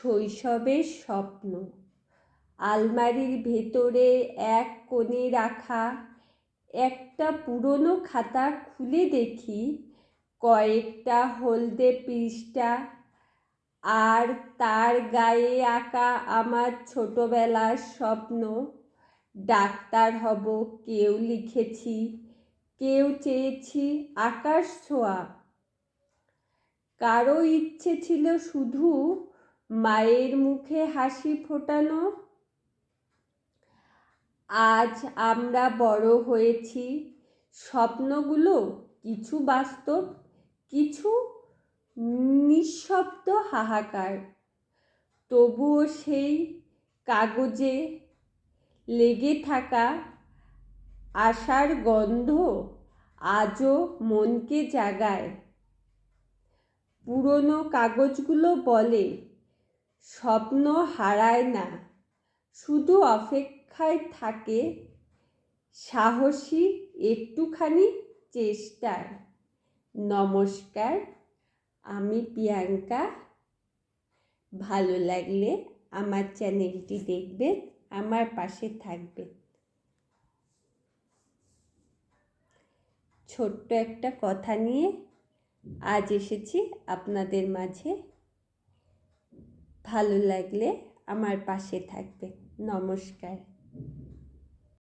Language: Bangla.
শৈশবের স্বপ্ন। আলমারির ভেতরে এক কোণে রাখা একটা পুরনো খাতা খুলে দেখি কয়েকটা হলদে পৃষ্ঠা, আর তার গায়ে আঁকা আমার ছোটবেলার স্বপ্ন। ডাক্তার হব কেউ লিখেছি, কেউ চেয়েছি আকাশ ছোঁয়া। কারো ইচ্ছে ছিল শুধু মায়ের মুখে হাসি ফোটানো। আজ আমরা বড় হয়েছি, স্বপ্নগুলো কিছু বাস্তব, কিছু নিঃশব্দ হাহাকার। তবুও সেই কাগজে লেগে থাকা আশার গন্ধ আজও মনকে জাগায়। পুরনো কাগজগুলো বলে, স্বপ্ন হারায় না, শুধু অপেক্ষায় থাকে সাহসী একটুখানি চেষ্টার। নমস্কার, আমি প্রিয়াঙ্কা। ভালো লাগলে আমার চ্যানেলটি দেখবেন, আমার পাশে থাকবেন। ছোট্ট একটা কথা নিয়ে আজ এসেছি আপনাদের মাঝে। ভালো লাগলে আমার পাশে থাকবেন। নমস্কার।